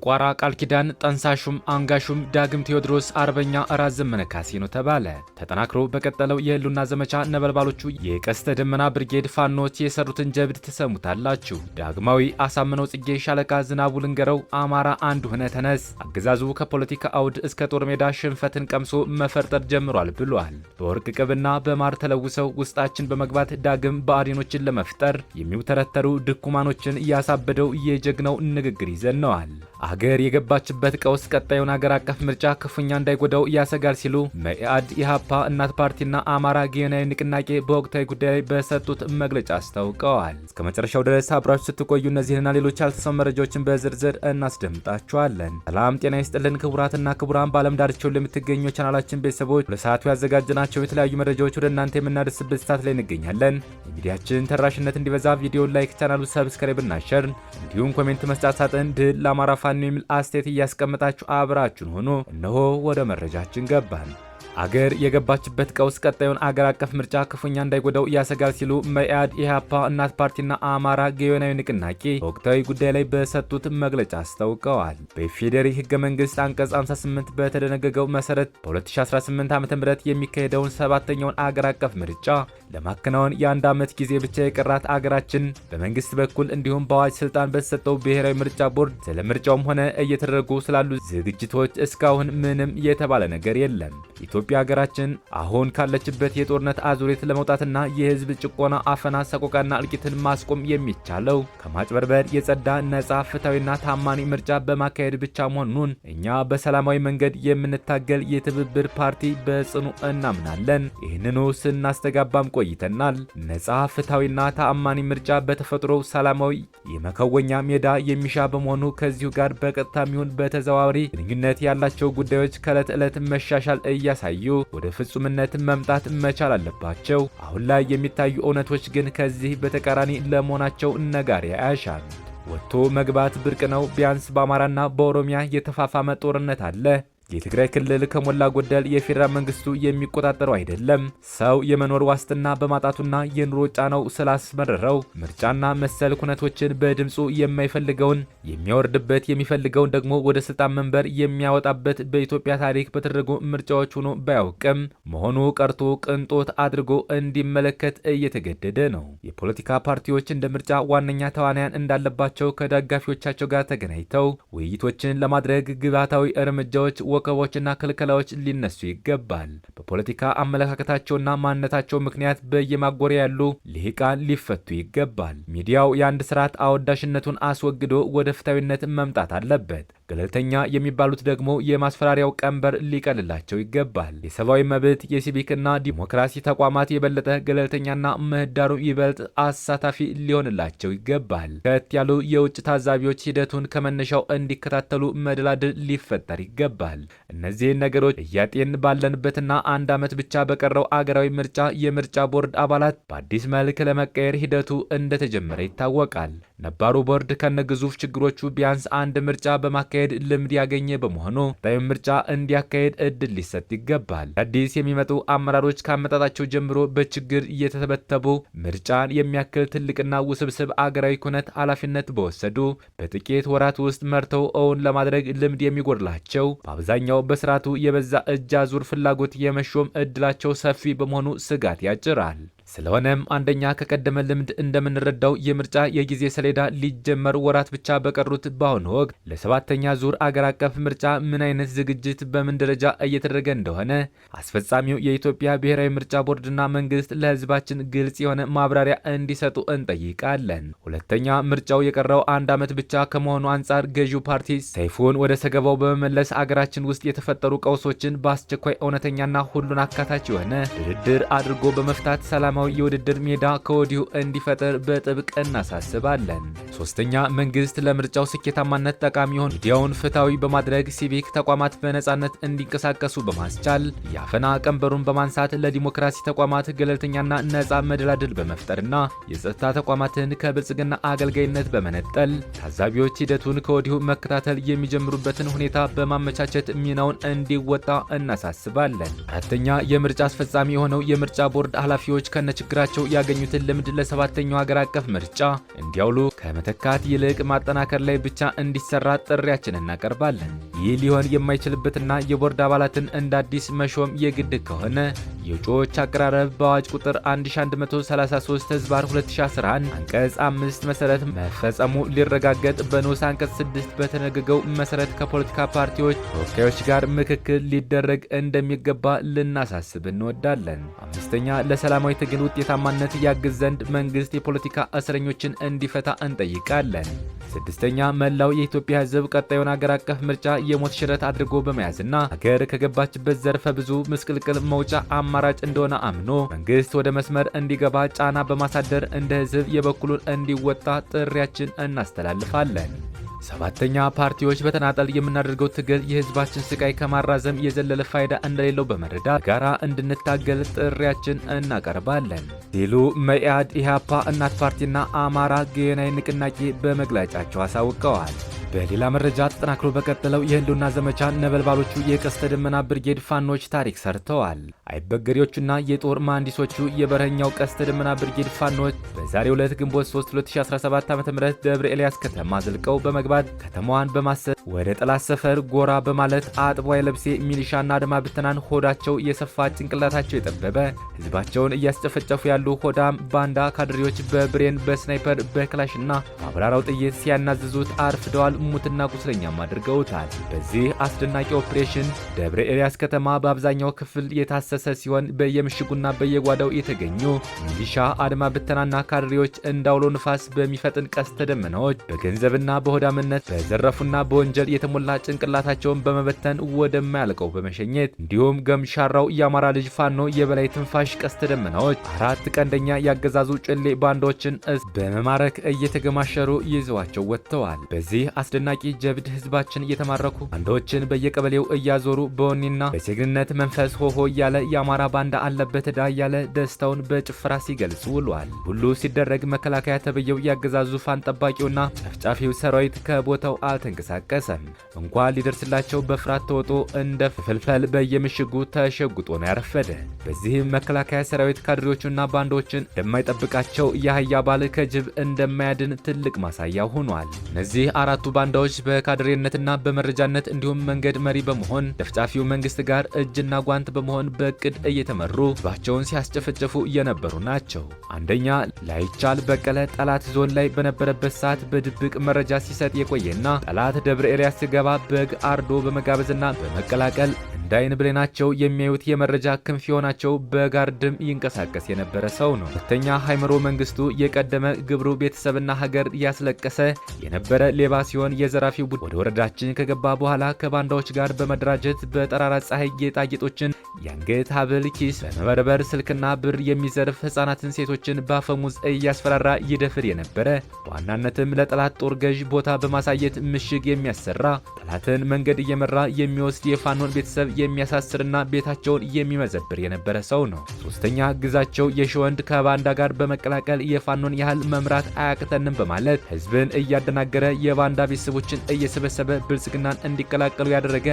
የቋራ ቃል ኪዳን ጠንሳሹም አንጋሹም ዳግም ቴዎድሮስ አርበኛ ራስ ዘመነ ካሴ ነው ተባለ። ተጠናክሮ በቀጠለው የህልውና ዘመቻ ነበልባሎቹ የቀስተ ደመና ብርጌድ ፋኖች የሰሩትን ጀብድ ትሰሙታላችሁ። ዳግማዊ አሳምነው ጽጌ ሻለቃ ዝናቡ ልንገረው አማራ አንድ ሆነ ተነስ፣ አገዛዙ ከፖለቲካ አውድ እስከ ጦር ሜዳ ሽንፈትን ቀምሶ መፈርጠር ጀምሯል ብሏል። በወርቅ ቅብና በማር ተለውሰው ውስጣችን በመግባት ዳግም ብአዴኖችን ለመፍጠር የሚውተረተሩ ድኩማኖችን እያሳበደው የጀግናው ንግግር ይዘነዋል። አገር የገባችበት ቀውስ ቀጣዩን አገር አቀፍ ምርጫ ክፉኛ እንዳይጎዳው ያሰጋል ሲሉ መኢአድ፣ ኢሃፓ፣ እናት ፓርቲና አማራ ጊዮናዊ ንቅናቄ በወቅታዊ ጉዳይ ላይ በሰጡት መግለጫ አስታውቀዋል። እስከ መጨረሻው ድረስ አብራችሁ ስትቆዩ እነዚህንና ሌሎች ያልተሰሙ መረጃዎችን በዝርዝር እናስደምጣችኋለን። ሰላም ጤና ይስጥልን ክቡራትና ክቡራን በዓለም ዳርቻው ለምትገኙ ቻናላችን ቤተሰቦች ለሰዓቱ ያዘጋጀናቸው የተለያዩ መረጃዎች ወደ እናንተ የምናደርስበት ሰዓት ላይ እንገኛለን። የሚዲያችን ተደራሽነት እንዲበዛ ቪዲዮ ላይክ፣ ቻናሉ ሰብስክራይብ እና ሼር እንዲሁም ኮሜንት መስጫ ሳጥን ድል ለአማራ ፋኖ የሚል አስተያየት እያስቀመጣችሁ አብራችሁን ሆኖ እነሆ ወደ መረጃችን ገባን። አገር የገባችበት ቀውስ ቀጣዩን አገር አቀፍ ምርጫ ክፉኛ እንዳይጎዳው ያሰጋል ሲሉ መኢአድ፣ ኢሃፓ፣ እናት ፓርቲና አማራ ጊዮናዊ ንቅናቄ በወቅታዊ ጉዳይ ላይ በሰጡት መግለጫ አስታውቀዋል። በኢፌዴሪ ህገ መንግስት አንቀጽ 58 በተደነገገው መሰረት በ2018 ዓ.ም የሚካሄደውን ሰባተኛውን አገር አቀፍ ምርጫ ለማከናወን የአንድ ዓመት ጊዜ ብቻ የቀራት አገራችን በመንግስት በኩል እንዲሁም በአዋጅ ስልጣን በተሰጠው ብሔራዊ ምርጫ ቦርድ ስለ ምርጫውም ሆነ እየተደረጉ ስላሉ ዝግጅቶች እስካሁን ምንም የተባለ ነገር የለም። ኢትዮጵያ ሀገራችን አሁን ካለችበት የጦርነት አዙሪት ለመውጣትና የህዝብ ጭቆና፣ አፈና፣ ሰቆቃና እልቂትን ማስቆም የሚቻለው ከማጭበርበር የጸዳ ነጻ፣ ፍትሐዊና ታማኒ ምርጫ በማካሄድ ብቻ መሆኑን እኛ በሰላማዊ መንገድ የምንታገል የትብብር ፓርቲ በጽኑ እናምናለን። ይህንኑ ስናስተጋባም ቆይተናል። ነጻ፣ ፍትሐዊና ታማኒ ምርጫ በተፈጥሮ ሰላማዊ የመከወኛ ሜዳ የሚሻ በመሆኑ ከዚሁ ጋር በቀጥታም ይሁን በተዘዋዋሪ ግንኙነት ያላቸው ጉዳዮች ከዕለት ዕለት መሻሻል እያሳዩ ወደ ፍጹምነት መምጣት መቻል አለባቸው። አሁን ላይ የሚታዩ እውነቶች ግን ከዚህ በተቃራኒ ለመሆናቸው ነጋሪ አያሻም። ወጥቶ መግባት ብርቅ ነው። ቢያንስ በአማራና በኦሮሚያ የተፋፋመ ጦርነት አለ። የትግራይ ክልል ከሞላ ጎደል የፌዴራል መንግስቱ የሚቆጣጠረው አይደለም። ሰው የመኖር ዋስትና በማጣቱና የኑሮ ጫናው ስላስመረረው ምርጫና መሰል ኩነቶችን በድምፁ የማይፈልገውን የሚያወርድበት የሚፈልገውን ደግሞ ወደ ስልጣን መንበር የሚያወጣበት በኢትዮጵያ ታሪክ በተደረጉ ምርጫዎች ሆኖ ባያውቅም መሆኑ ቀርቶ ቅንጦት አድርጎ እንዲመለከት እየተገደደ ነው። የፖለቲካ ፓርቲዎች እንደ ምርጫ ዋነኛ ተዋናያን እንዳለባቸው ከደጋፊዎቻቸው ጋር ተገናኝተው ውይይቶችን ለማድረግ ግብዓታዊ እርምጃዎች ወከቦችና ክልከላዎች ሊነሱ ይገባል። በፖለቲካ አመለካከታቸውና ማንነታቸው ምክንያት በየማጎሪያ ያሉ ልሂቃን ሊፈቱ ይገባል። ሚዲያው የአንድ ስርዓት አወዳሽነቱን አስወግዶ ወደ ፍትሐዊነት መምጣት አለበት። ገለልተኛ የሚባሉት ደግሞ የማስፈራሪያው ቀንበር ሊቀልላቸው ይገባል። የሰብአዊ መብት የሲቪክና ዲሞክራሲ ተቋማት የበለጠ ገለልተኛና ምህዳሩ ይበልጥ አሳታፊ ሊሆንላቸው ይገባል። ከት ያሉ የውጭ ታዛቢዎች ሂደቱን ከመነሻው እንዲከታተሉ መደላድል ሊፈጠር ይገባል። እነዚህን ነገሮች እያጤን ባለንበትና አንድ ዓመት ብቻ በቀረው አገራዊ ምርጫ የምርጫ ቦርድ አባላት በአዲስ መልክ ለመቀየር ሂደቱ እንደተጀመረ ይታወቃል። ነባሩ ቦርድ ከነግዙፍ ችግሮቹ ቢያንስ አንድ ምርጫ በማካሄድ ልምድ ያገኘ በመሆኑ ቀጣዩን ምርጫ እንዲያካሄድ እድል ሊሰጥ ይገባል። አዲስ የሚመጡ አመራሮች ካመጣጣቸው ጀምሮ በችግር እየተተበተቡ ምርጫን የሚያክል ትልቅና ውስብስብ አገራዊ ኩነት ኃላፊነት በወሰዱ በጥቂት ወራት ውስጥ መርተው እውን ለማድረግ ልምድ የሚጎድላቸው በአብዛኛው በስርዓቱ የበዛ እጅ አዙር ፍላጎት የመሾም እድላቸው ሰፊ በመሆኑ ስጋት ያጭራል። ስለሆነም አንደኛ ከቀደመ ልምድ እንደምንረዳው የምርጫ የጊዜ ሰሌዳ ሊጀመር ወራት ብቻ በቀሩት በአሁኑ ወቅት ለሰባተኛ ዙር አገር አቀፍ ምርጫ ምን አይነት ዝግጅት በምን ደረጃ እየተደረገ እንደሆነ አስፈጻሚው የኢትዮጵያ ብሔራዊ ምርጫ ቦርድና መንግስት ለህዝባችን ግልጽ የሆነ ማብራሪያ እንዲሰጡ እንጠይቃለን። ሁለተኛ ምርጫው የቀረው አንድ ዓመት ብቻ ከመሆኑ አንጻር ገዢው ፓርቲ ሰይፉን ወደ ሰገባው በመመለስ አገራችን ውስጥ የተፈጠሩ ቀውሶችን በአስቸኳይ እውነተኛና ሁሉን አካታች የሆነ ድርድር አድርጎ በመፍታት ሰላማዊ የውድድር ሜዳ ከወዲሁ እንዲፈጠር በጥብቅ እናሳስባለን። ሶስተኛ መንግስት ለምርጫው ስኬታማነት ጠቃሚ የሆኑ ሚዲያውን ፍትሐዊ በማድረግ ሲቪክ ተቋማት በነጻነት እንዲንቀሳቀሱ በማስቻል የአፈና ቀንበሩን በማንሳት ለዲሞክራሲ ተቋማት ገለልተኛና ነጻ መደላድል በመፍጠርና የጸጥታ ተቋማትን ከብልጽግና አገልጋይነት በመነጠል ታዛቢዎች ሂደቱን ከወዲሁ መከታተል የሚጀምሩበትን ሁኔታ በማመቻቸት ሚናውን እንዲወጣ እናሳስባለን። አራተኛ የምርጫ አስፈጻሚ የሆነው የምርጫ ቦርድ ኃላፊዎች ከነችግራቸው ያገኙትን ልምድ ለሰባተኛው ሀገር አቀፍ ምርጫ እንዲያውሉ ከመተካት ይልቅ ማጠናከር ላይ ብቻ እንዲሰራ ጥሪያችንን እናቀርባለን። ይህ ሊሆን የማይችልበትና የቦርድ አባላትን እንደ አዲስ መሾም የግድ ከሆነ የእጩዎች አቀራረብ በአዋጅ ቁጥር 1133/2011 አንቀጽ 5 መሰረት መፈጸሙ ሊረጋገጥ በንዑስ አንቀጽ 6 በተደነገገው መሰረት ከፖለቲካ ፓርቲዎች ተወካዮች ጋር ምክክር ሊደረግ እንደሚገባ ልናሳስብ እንወዳለን። አምስተኛ ለሰላማዊ ትግል ውጤታማነት ያግዝ ዘንድ መንግስት የፖለቲካ እስረኞችን እንዲፈታ እንጠይቃለን። ስድስተኛ መላው የኢትዮጵያ ሕዝብ ቀጣዩን ሀገር አቀፍ ምርጫ የሞት ሽረት አድርጎ በመያዝና ሀገር ከገባችበት ዘርፈ ብዙ ምስቅልቅል መውጫ አማራጭ እንደሆነ አምኖ መንግስት ወደ መስመር እንዲገባ ጫና በማሳደር እንደ ሕዝብ የበኩሉን እንዲወጣ ጥሪያችን እናስተላልፋለን። ሰባተኛ ፓርቲዎች በተናጠል የምናደርገው ትግል የህዝባችን ስቃይ ከማራዘም የዘለለ ፋይዳ እንደሌለው በመረዳት ጋራ እንድንታገል ጥሪያችን እናቀርባለን ሲሉ መኢአድ፣ ኢህአፓ፣ እናት ፓርቲና አማራ ጊዮናዊ ንቅናቄ በመግለጫቸው አሳውቀዋል። በሌላ መረጃ ተጠናክሮ በቀጠለው የህልውና ዘመቻ ነበልባሎቹ የቀስተ ደመና ብርጌድ ፋኖች ታሪክ ሰርተዋል። አይበገሬዎቹና የጦር መሐንዲሶቹ የበረኛው ቀስተ ደመና ብርጌድ ፋኖች በዛሬው ዕለት ግንቦት 3 2017 ዓ.ም ደብረ ኤልያስ ከተማ ዘልቀው በመግባት ከተማዋን በማሰብ ወደ ጠላት ሰፈር ጎራ በማለት አጥቦ አይለብሴ ሚሊሻና አድማ ብተናን ሆዳቸው የሰፋ ጭንቅላታቸው የጠበበ ህዝባቸውን እያስጨፈጨፉ ያሉ ሆዳም ባንዳ ካድሬዎች በብሬን በስናይፐር በክላሽና በአብራራው ጥይት ሲያናዝዙት አርፍደዋል። ሙትና ቁስለኛም አድርገውታል። በዚህ አስደናቂ ኦፕሬሽን ደብረ ኤልያስ ከተማ በአብዛኛው ክፍል የታሰሰ ሲሆን በየምሽጉና በየጓዳው የተገኙ ሚሊሻ አድማ ብተናና ካድሬዎች እንዳውሎ ንፋስ በሚፈጥን ቀስተ ደመናዎች በገንዘብና በሆዳምነት በዘረፉና በወንጀል የተሞላ ጭንቅላታቸውን በመበተን ወደማያልቀው በመሸኘት እንዲሁም ገምሻራው የአማራ ልጅ ፋኖ የበላይ ትንፋሽ ቀስተ ደመናዎች አራት ቀንደኛ ያገዛዙ ጭሌ ባንዳዎችን በመማረክ እየተገማሸሩ ይዘዋቸው ወጥተዋል። በዚህ አስደናቂ ጀብድ ህዝባችን እየተማረኩ ባንዳዎችን በየቀበሌው እያዞሩ በወኔና በጀግንነት መንፈስ ሆሆ እያለ የአማራ ባንዳ አለበት ዳ እያለ ደስታውን በጭፈራ ሲገልጽ ውሏል። ሁሉ ሲደረግ መከላከያ ተብየው ያገዛዙ ዙፋን ጠባቂውና ጨፍጫፊው ሰራዊት ከቦታው አልተንቀሳቀሰም። እንኳን ሊደርስላቸው በፍርሃት ተወጦ እንደ ፍልፈል በየምሽጉ ተሸጉጦ ነው ያረፈደ። በዚህም መከላከያ ሰራዊት ካድሬዎቹና ባንዳዎችን እንደማይጠብቃቸው የአህያ ባል ከጅብ እንደማያድን ትልቅ ማሳያ ሆኗል። እነዚህ አራቱ ባንዳዎች በካድሬነትና በመረጃነት እንዲሁም መንገድ መሪ በመሆን ጨፍጫፊው መንግስት ጋር እጅና ጓንት በመሆን በእቅድ እየተመሩ ህዝባቸውን ሲያስጨፈጨፉ እየነበሩ ናቸው። አንደኛ ላይቻል በቀለ ጠላት ዞን ላይ በነበረበት ሰዓት በድብቅ መረጃ ሲሰጥ የቆየና ጠላት ደብረ ኤልያስ ሲገባ በግ አርዶ በመጋበዝና በመቀላቀል እንዳይን ብሌናቸው የሚያዩት የመረጃ ክንፍ የሆናቸው በጋርድም ይንቀሳቀስ የነበረ ሰው ነው። ሁለተኛ ሃይመሮ መንግስቱ የቀደመ ግብሩ ቤተሰብና ሀገር ያስለቀሰ የነበረ ሌባ ሲሆን የዘራፊው ቡድን ወደ ወረዳችን ከገባ በኋላ ከባንዳዎች ጋር በመደራጀት በጠራራ ፀሐይ ጌጣጌጦችን፣ የአንገት ሀብል፣ ኪስ በመበርበር ስልክና ብር የሚዘርፍ ህፃናትን፣ ሴቶችን በአፈሙዝ እያስፈራራ ይደፍር የነበረ በዋናነትም ለጠላት ጦር ገዥ ቦታ በማሳየት ምሽግ የሚያሰራ ጠላትን መንገድ እየመራ የሚወስድ የፋኖን ቤተሰብ የሚያሳስርና ቤታቸውን የሚመዘብር የነበረ ሰው ነው። ሶስተኛ ግዛቸው የሽወንድ ከባንዳ ጋር በመቀላቀል የፋኖን ያህል መምራት አያቅተንም በማለት ህዝብን እያደናገረ የባንዳ ቤተሰቦችን እየሰበሰበ ብልጽግናን እንዲቀላቀሉ ያደረገ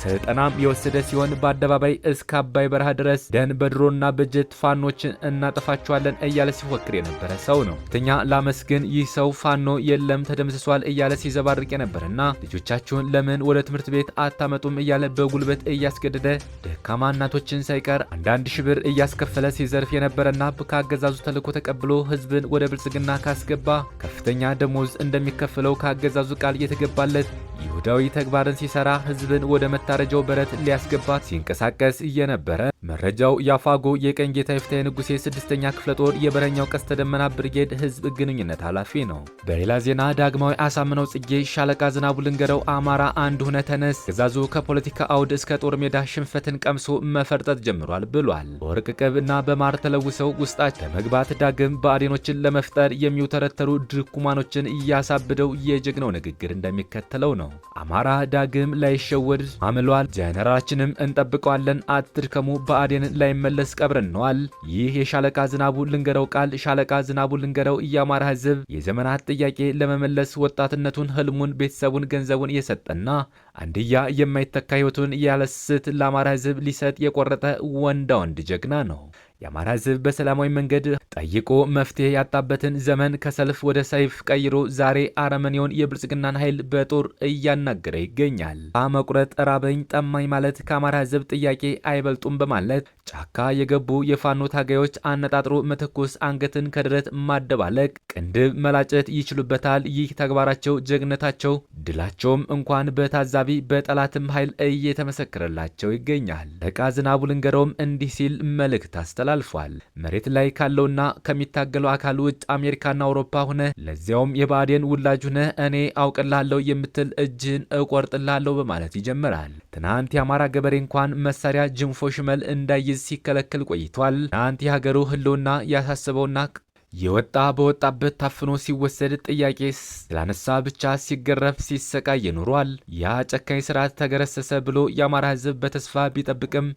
ስልጠናም የወሰደ ሲሆን በአደባባይ እስከ አባይ በረሃ ድረስ ደን በድሮና በጀት ፋኖችን እናጠፋቸዋለን እያለ ሲፎክር የነበረ ሰው ነው። ሁለተኛ ላመስግን፣ ይህ ሰው ፋኖ የለም ተደምስሷል እያለ ሲዘባርቅ የነበረና ልጆቻችሁን ለምን ወደ ትምህርት ቤት አታመጡም እያለ በጉልበት እያስገደደ ደካማ እናቶችን ሳይቀር አንዳንድ ሺህ ብር እያስከፈለ ሲዘርፍ የነበረና ከአገዛዙ ተልዕኮ ተቀብሎ ህዝብን ወደ ብልጽግና ካስገባ ከፍተኛ ደሞዝ እንደሚከፈለው ከአገዛዙ ቃል የተገባለት ይሁዳዊ ተግባርን ሲሰራ ህዝብን ወደ መታረጃው በረት ሊያስገባ ሲንቀሳቀስ እየነበረ መረጃው ያፋጎ የቀኝ ጌታ ይፍታይ ንጉሴ 6ኛ ክፍለ ጦር የበረኛው ቀስተ ደመና ብርጌድ ህዝብ ግንኙነት ኃላፊ ነው። በሌላ ዜና ዳግማዊ አሳምነው ጽጌ ሻለቃ ዝናቡ ልንገረው አማራ አንድ ሆነ ተነስ፣ ገዛዙ ከፖለቲካ አውድ እስከ ጦር ሜዳ ሽንፈትን ቀምሶ መፈርጠጥ ጀምሯል ብሏል። በወርቅ ቅብ እና በማር ተለውሰው ውስጣቸው ለመግባት ዳግም ብአዴኖችን ለመፍጠር የሚውተረተሩ ድኩማኖችን እያሳብደው የጀግናው ንግግር እንደሚከተለው ነው። አማራ ዳግም ላይሸወድ አምሏል። ጀነራላችንም እንጠብቀዋለን፣ አትድከሙ፣ ብአዴን ላይመለስ ቀብረነዋል። ይህ የሻለቃ ዝናቡ ልንገረው ቃል ሻለቃ ዝናቡ ልንገረው የአማራ ህዝብ የዘመናት ጥያቄ ለመመለስ ወጣትነቱን፣ ህልሙን፣ ቤተሰቡን፣ ገንዘቡን የሰጠና አንድያ የማይተካ ህይወቱን ያለስት ለአማራ ህዝብ ሊሰጥ የቆረጠ ወንዳ ወንድ ጀግና ነው። የአማራ ህዝብ በሰላማዊ መንገድ ጠይቆ መፍትሄ ያጣበትን ዘመን ከሰልፍ ወደ ሰይፍ ቀይሮ ዛሬ አረመኔውን የብልጽግናን ኃይል በጦር እያናገረ ይገኛል። መቁረጥ ራበኝ ጠማኝ ማለት ከአማራ ህዝብ ጥያቄ አይበልጡም በማለት ጫካ የገቡ የፋኖ ታጋዮች አነጣጥሮ መተኮስ፣ አንገትን ከደረት ማደባለቅ፣ ቅንድብ መላጨት ይችሉበታል። ይህ ተግባራቸው ጀግነታቸው፣ ድላቸውም እንኳን በታዛቢ በጠላትም ኃይል እየተመሰከረላቸው ይገኛል። ተቃ ዝናቡ ልንገረውም እንዲህ ሲል መልእክት አስተላልፏል። መሬት ላይ ካለውና ከሚታገለው አካል ውጭ አሜሪካና አውሮፓ ሆነ ለዚያውም የባዴን ውላጅ ሆነ እኔ አውቅላለሁ የምትል እጅን እቆርጥላለሁ በማለት ይጀምራል። ትናንት የአማራ ገበሬ እንኳን መሳሪያ ጅንፎ ሽመል እንዳይዝ ሲከለከል ቆይቷል። ትናንት የሀገሩ ህልውና ያሳስበውና የወጣ በወጣበት ታፍኖ ሲወሰድ ጥያቄ ስላነሳ ብቻ ሲገረፍ ሲሰቃይ ኖሯል። ያ ጨካኝ ስርዓት ተገረሰሰ ብሎ የአማራ ህዝብ በተስፋ ቢጠብቅም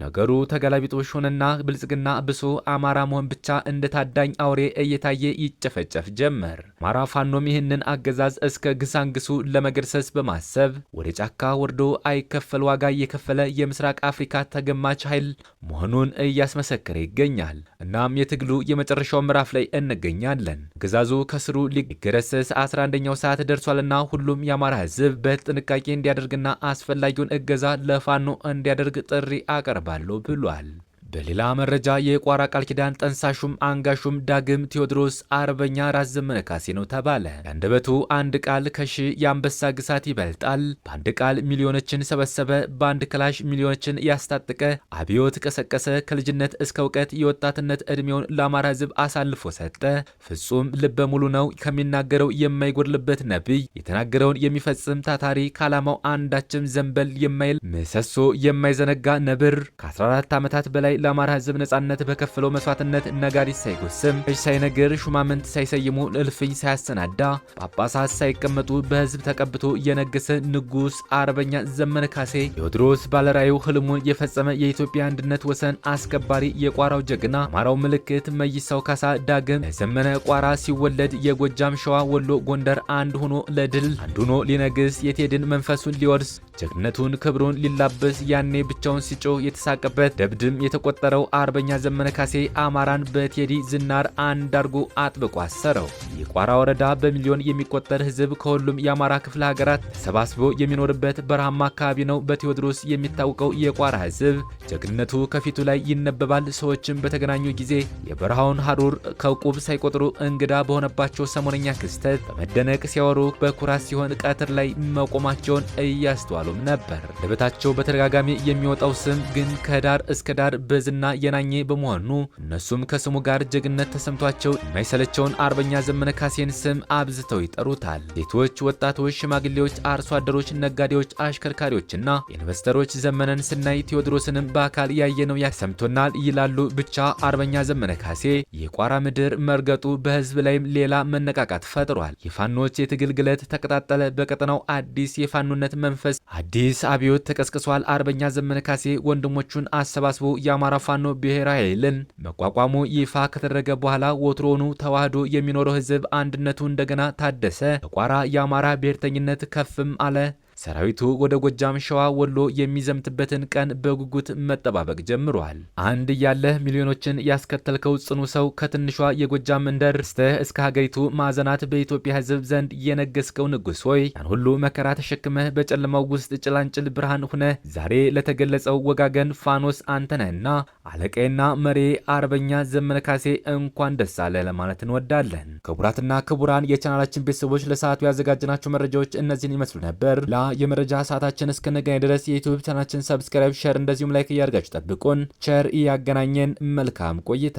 ነገሩ ተገላቢጦሽ ሆነና ብልጽግና ብሶ አማራ መሆን ብቻ እንደ ታዳኝ አውሬ እየታየ ይጨፈጨፍ ጀመር። አማራ ፋኖም ይህንን አገዛዝ እስከ ግሳንግሱ ለመገርሰስ በማሰብ ወደ ጫካ ወርዶ አይከፈል ዋጋ እየከፈለ የምስራቅ አፍሪካ ተገማች ኃይል መሆኑን እያስመሰከረ ይገኛል። እናም የትግሉ የመጨረሻው ምዕራፍ ላይ እንገኛለን። ግዛዙ ከስሩ ሊገረሰስ 11ኛው ሰዓት ደርሷልና ሁሉም የአማራ ህዝብ በጥንቃቄ እንዲያደርግና አስፈላጊውን እገዛ ለፋኖ እንዲያደርግ ጥሪ አቀርባለሁ ብሏል። በሌላ መረጃ የቋራ ቃል ኪዳን ጠንሳሹም አንጋሹም ዳግም ቴዎድሮስ አርበኛ ራስ ዘመነ ካሴ ነው ተባለ። የአንደበቱ አንድ ቃል ከሺህ የአንበሳ ግሳት ይበልጣል። በአንድ ቃል ሚሊዮኖችን ሰበሰበ፣ በአንድ ክላሽ ሚሊዮኖችን ያስታጥቀ፣ አብዮት ቀሰቀሰ። ከልጅነት እስከ እውቀት የወጣትነት ዕድሜውን ለአማራ ህዝብ አሳልፎ ሰጠ። ፍጹም ልበ ሙሉ ነው። ከሚናገረው የማይጎድልበት ነቢይ፣ የተናገረውን የሚፈጽም ታታሪ፣ ከዓላማው አንዳችም ዘንበል የማይል ምሰሶ የማይዘነጋ ነብር ከ14 ዓመታት በላይ ለአማራ ህዝብ ነጻነት በከፈለው መስዋዕትነት ነጋሪት ሳይጎስም እጅ ሳይነግር ሹማምንት ሳይሰይሙ እልፍኝ ሳያሰናዳ ጳጳሳት ሳይቀመጡ በህዝብ ተቀብቶ የነገሰ ንጉስ አርበኛ ዘመነ ካሴ ቴዎድሮስ ባለራዩ ህልሙን የፈጸመ የኢትዮጵያ አንድነት ወሰን አስከባሪ የቋራው ጀግና አማራው ምልክት መይሳው ካሳ ዳግም ዘመነ ቋራ ሲወለድ የጎጃም ሸዋ ወሎ ጎንደር አንድ ሆኖ ለድል አንድ ሆኖ ሊነግስ የቴድን መንፈሱን ሊወርስ ጀግነቱን ክብሩን ሊላበስ ያኔ ብቻውን ሲጮህ የተሳቀበት ደብድም የተቆጠረው አርበኛ ዘመነ ካሴ አማራን በቴዲ ዝናር አንድ አርጎ አጥብቆ አሰረው። የቋራ ወረዳ በሚሊዮን የሚቆጠር ህዝብ ከሁሉም የአማራ ክፍለ ሀገራት ተሰባስቦ የሚኖርበት በረሃማ አካባቢ ነው። በቴዎድሮስ የሚታወቀው የቋራ ህዝብ ጀግነቱ ከፊቱ ላይ ይነበባል። ሰዎችም በተገናኙ ጊዜ የበረሃውን ሀሩር ከውቁብ ሳይቆጥሩ እንግዳ በሆነባቸው ሰሞነኛ ክስተት በመደነቅ ሲያወሩ በኩራት ሲሆን ቀትር ላይ መቆማቸውን እያስተዋሉም ነበር። ለበታቸው በተደጋጋሚ የሚወጣው ስም ግን ከዳር እስከ ዳር በዝና የናኘ በመሆኑ እነሱም ከስሙ ጋር ጀግነት ተሰምቷቸው የማይሰለቸውን አርበኛ ዘመነ ካሴን ስም አብዝተው ይጠሩታል። ሴቶች፣ ወጣቶች፣ ሽማግሌዎች፣ አርሶ አደሮች፣ ነጋዴዎች፣ አሽከርካሪዎችና ኢንቨስተሮች ዘመነን ስናይ ቴዎድሮስንም በአካል ያየነው ያሰምቶናል ይላሉ። ብቻ አርበኛ ዘመነ ካሴ የቋራ ምድር መርገጡ በህዝብ ላይም ሌላ መነቃቃት ፈጥሯል። የፋኖች የትግል ግለት ተቀጣጠለ። በቀጠናው አዲስ የፋኖነት መንፈስ አዲስ አብዮት ተቀስቅሷል። አርበኛ ዘመነ ካሴ ወንድሞቹን አሰባስቦ የአማራ ፋኖ ብሔራዊ ኃይልን መቋቋሙ ይፋ ከተደረገ በኋላ ወትሮውኑ ተዋህዶ የሚኖረው ህዝብ አንድነቱ እንደገና ታደሰ። በቋራ የአማራ ብሔርተኝነት ከፍም አለ። ሰራዊቱ ወደ ጎጃም፣ ሸዋ፣ ወሎ የሚዘምትበትን ቀን በጉጉት መጠባበቅ ጀምሯል። አንድ ያለህ ሚሊዮኖችን ያስከተልከው ጽኑ ሰው ከትንሿ የጎጃም መንደር እስከ ሀገሪቱ ማዕዘናት በኢትዮጵያ ህዝብ ዘንድ የነገስከው ንጉስ ሆይ ያን ሁሉ መከራ ተሸክመህ በጨለማው ውስጥ ጭላንጭል ብርሃን ሁነህ ዛሬ ለተገለጸው ወጋገን ፋኖስ አንተነህና አለቃዬና መሬ አርበኛ ዘመነ ካሴ እንኳን ደስ አለ ለማለት እንወዳለን። ክቡራትና ክቡራን የቻናላችን ቤተሰቦች ለሰዓቱ ያዘጋጀናቸው መረጃዎች እነዚህን ይመስሉ ነበር። የመረጃ ሰዓታችን እስከነገናኝ ድረስ የዩቲዩብ ቻናላችን ሰብስክራይብ፣ ሼር እንደዚሁም ላይክ እያደርጋችሁ ጠብቁን። ቸር ያገናኘን። መልካም ቆይታ